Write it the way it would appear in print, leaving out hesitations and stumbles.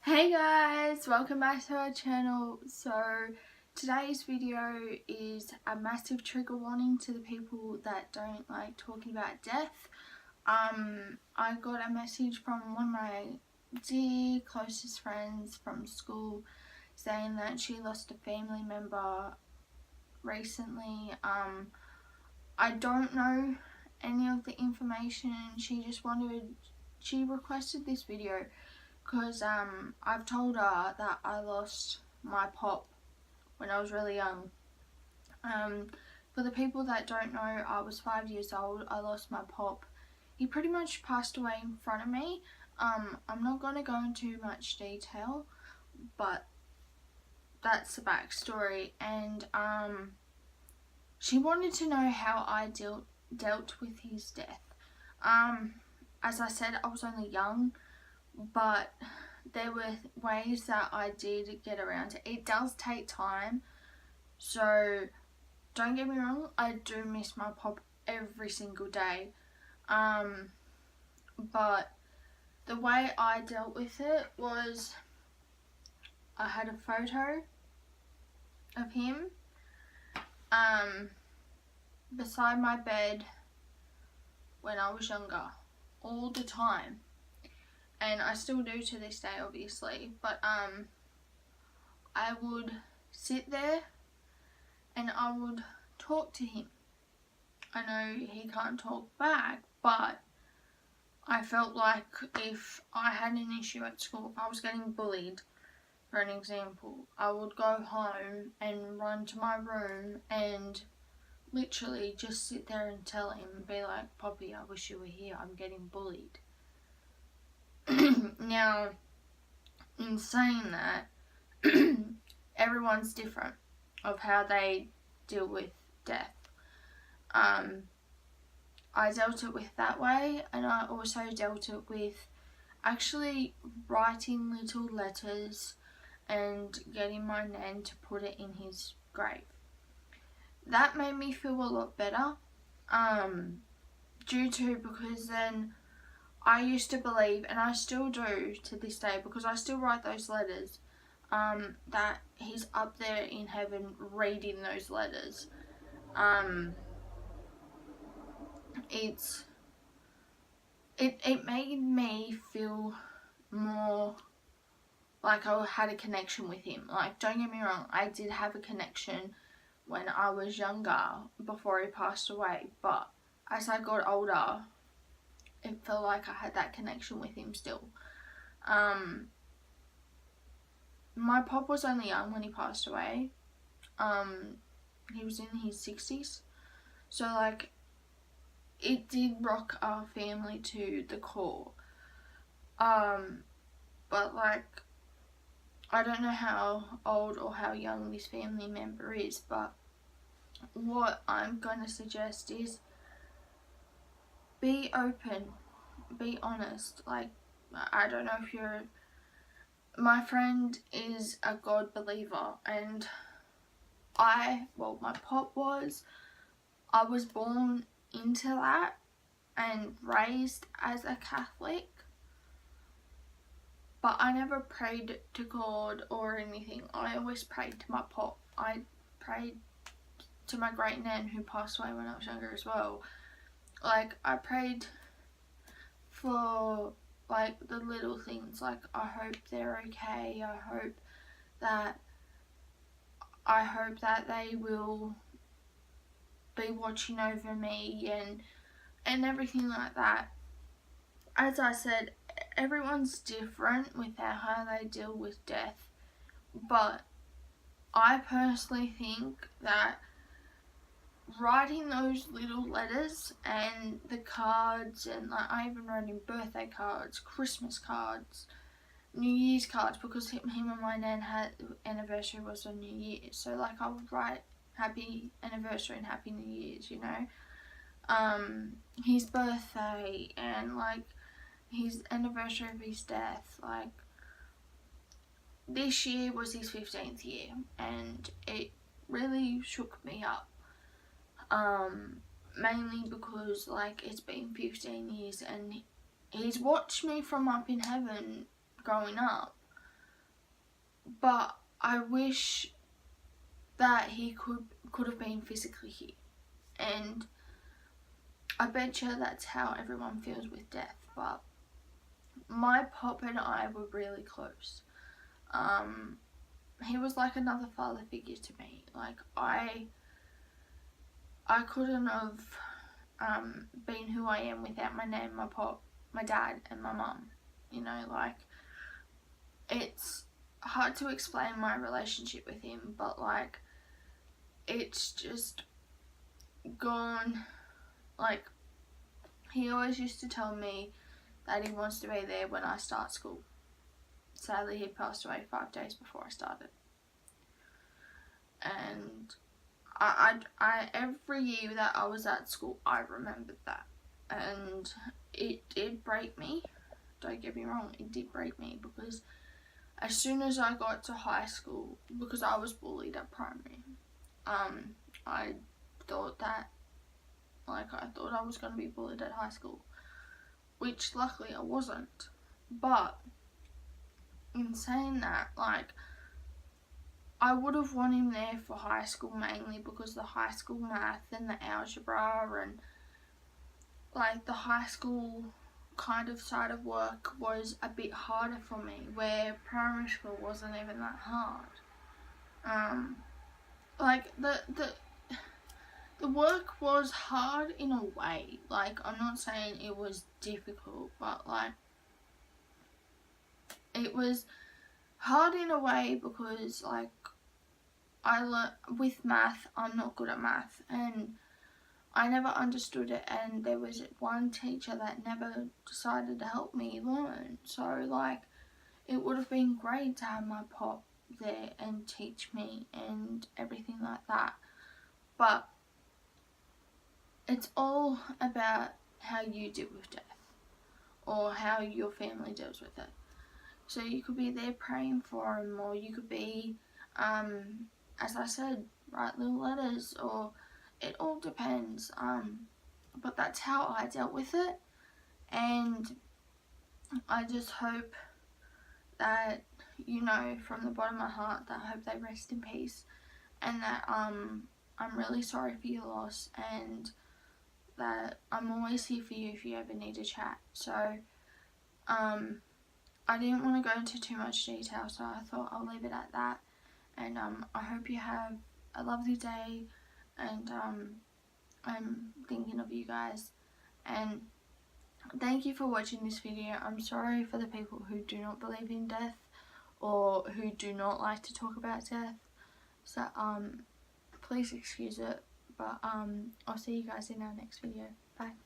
Hey guys, welcome back to our channel. So today's video is a massive trigger warning to the people that don't like talking about death. I got a message from one of my dear closest friends from school saying that she lost a family member recently. I don't know any of the information. She requested this video because I've told her that I lost my pop when I was really young. For the people that don't know, I was 5 years old. I lost my pop. He pretty much passed away in front of me. I'm not going to go into much detail, but that's the backstory. And she wanted to know how I dealt with his death. As I said, I was only young, but there were ways that I did get around it. It does take time, so don't get me wrong, I do miss my pop every single day, but the way I dealt with it was I had a photo of him beside my bed when I was younger, all the time. And I still do to this day, obviously, but I would sit there and I would talk to him. I know he can't talk back, but I felt like if I had an issue at school, if I was getting bullied, for an example, I would go home and run to my room and literally just sit there and tell him and be like, "Poppy, I wish you were here, I'm getting bullied." Now, in saying that, everyone's different of how they deal with death. I dealt it with that way, and I also dealt it with actually writing little letters and getting my nan to put it in his grave. That made me feel a lot better, because then I used to believe, and I still do to this day, because I still write those letters, that he's up there in heaven reading those letters. It made me feel more like I had a connection with him. Like, don't get me wrong, I did have a connection when I was younger, before he passed away, but as I got older, it felt like I had that connection with him still. My pop was only young when he passed away. He was in his 60s. So, like, it did rock our family to the core. But, like, I don't know how old or how young this family member is, but what I'm going to suggest is be open, be honest. Like, I don't know if my friend is a God believer, and my pop was. I was born into that and raised as a Catholic, but I never prayed to God or anything. I always prayed to my pop. I prayed to my great nan who passed away when I was younger as well. Like, I prayed for, like, the little things, like, I hope they're okay, I hope that they will be watching over me and everything like that. As I said, everyone's different with how they deal with death, but I personally think that writing those little letters and the cards, and like, I even wrote him birthday cards, Christmas cards, New Year's cards, because him and my nan had anniversary was on New Year, so like I would write happy anniversary and happy New Year's, you know, his birthday and like his anniversary of his death. Like, this year was his 15th year and it really shook me up, mainly because like it's been 15 years and he's watched me from up in heaven growing up, but I wish that he could have been physically here. And I bet you that's how everyone feels with death. But my pop and I were really close. He was like another father figure to me. Like I couldn't have been who I am without my nan, my pop, my dad and my mum. You know, like, it's hard to explain my relationship with him, but like, it's just gone. Like, he always used to tell me that he wants to be there when I start school. Sadly, he passed away 5 days before I started. And I every year that I was at school, I remembered that. And it did break me. Don't get me wrong, it did break me, because as soon as I got to high school, because I was bullied at primary, I thought that, like, I thought I was going to be bullied at high school, which luckily I wasn't. But in saying that, like, I would have wanted him there for high school mainly because the high school math and the algebra and like the high school kind of side of work was a bit harder for me, where primary school wasn't even that hard. Like the work was hard in a way. Like, I'm not saying it was difficult, but like it was hard in a way because like I learned with math. I'm not good at math and I never understood it, and there was one teacher that never decided to help me learn. So like, it would have been great to have my pop there and teach me and everything like that. But it's all about how you deal with death or how your family deals with it. So you could be there praying for him, or you could be, as I said, write little letters, or it all depends. But that's how I dealt with it, and I just hope that, you know, from the bottom of my heart, that I hope they rest in peace, and that I'm really sorry for your loss, and that I'm always here for you if you ever need a chat. So I didn't want to go into too much detail, so I thought I'll leave it at that. And I hope you have a lovely day, and I'm thinking of you guys, and thank you for watching this video. I'm sorry for the people who do not believe in death or who do not like to talk about death, so please excuse it, but I'll see you guys in our next video. Bye.